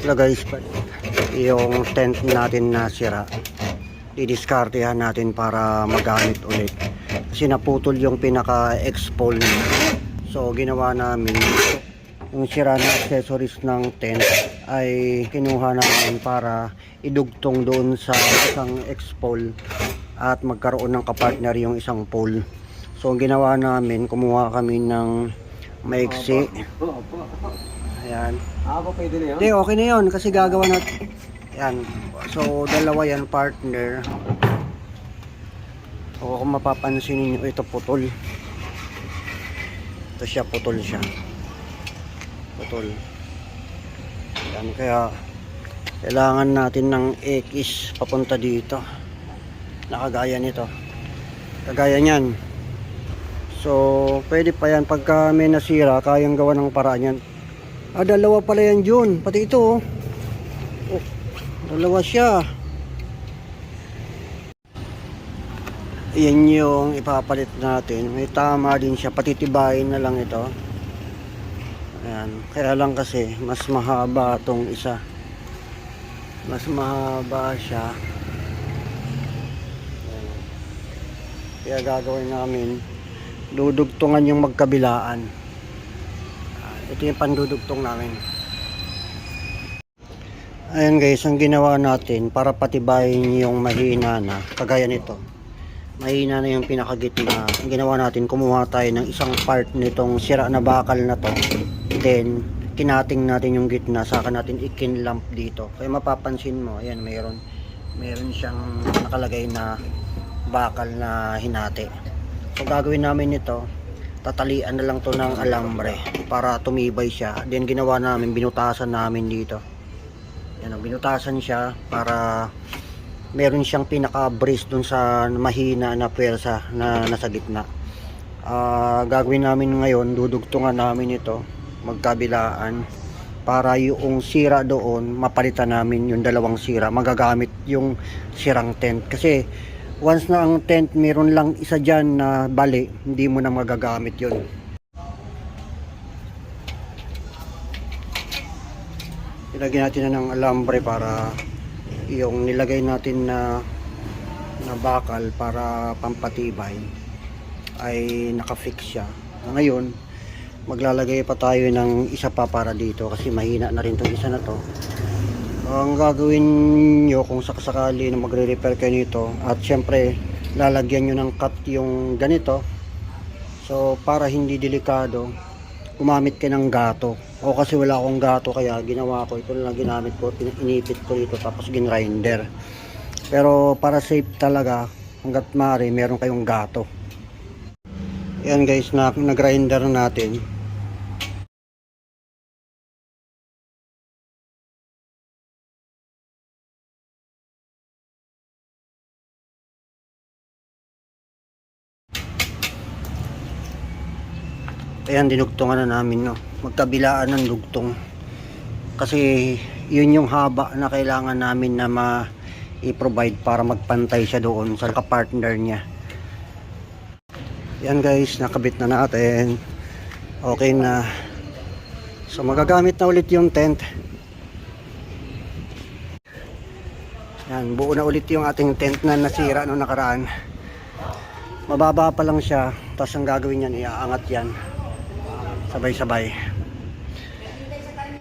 Hello guys, yung tent natin na sira, didiskartehan natin para magamit ulit kasi naputol yung pinaka X-pole niya. So ginawa namin yung sira na accessories ng tent ay kinuha namin para idugtong doon sa isang X-pole at magkaroon ng kapartner yung isang pole. So ginawa namin, kumuha kami ng maiksi. Ayan. Pwede na yun? Hindi, okay na yun kasi gagawa natin. Ayan. So, dalawa yan, partner. O kung mapapansin niyo, ito putol. Ito siya, putol siya. Putol. Ayan, kaya kailangan natin ng X papunta dito. Nakagaya nito. Kagaya niyan. So, pwede pa yan. Pagka may nasira, kayang gawa ng paraan yan. Dalawa pala yan Jun. Pati ito oh, dalawa siya. Yan yung ipapalit natin. May tama din siya. Patitibayin na lang ito. Ayan. Kaya lang kasi mas mahaba tong isa. Mas mahaba siya. Ayan. Kaya gagawin namin, dudugtungan yung magkabilaan. Ito yung pandudugtong namin. Ayan guys, ang ginawa natin para patibayin yung mahina na, kagaya nito, mahina na yung pinakagitna. Ang ginawa natin, kumuha tayo ng isang part nitong sira na bakal na to, then kinating natin yung gitna, saka natin ikinlamp dito. Kaya mapapansin mo, ayan, meron siyang nakalagay na bakal na hinati. So gagawin namin ito, tatalian na lang to ng alambre para tumibay siya. Then ginawa namin, binutasan namin dito. Yan, binutasan siya para meron siyang pinaka brace dun sa mahina na pwersa na nasa gitna. Gagawin namin ngayon, dudugtungan namin ito magkabilaan para yung sira doon mapalitan namin yung dalawang sira. Magagamit yung sirang tent kasi once na ang tent meron lang isa dyan na bali, hindi mo na magagamit yun. Ilagyan natin na ng alambre para yung nilagay natin na bakal para pampatibay ay nakafix siya. Ngayon maglalagay pa tayo ng isa pa para dito kasi mahina na rin itong isa na to. Ang gagawin nyo kung sakasakali na magre-repair kayo nito, at syempre lalagyan nyo ng cut yung ganito, so para hindi delikado, gumamit kayo ng gato. O kasi wala akong gato, kaya ginawa ko ito lang, ginamit ko, inipit ko dito tapos gingrinder. Pero para safe talaga, hanggat maaari meron kayong gato. Yan guys, na grinder natin. Ayan, dinugtungan na namin, no, magkabilaan ng dugtong kasi yun yung haba na kailangan namin na i-provide para magpantay siya doon sa kapartner niya. Yan guys, nakabit na natin, okay na. So magagamit na ulit yung tent. Yan, buo na ulit yung ating tent na nasira noong nakaraan. Mababa pa lang siya, tapos ang gagawin niyan, iaangat yan sabay-sabay.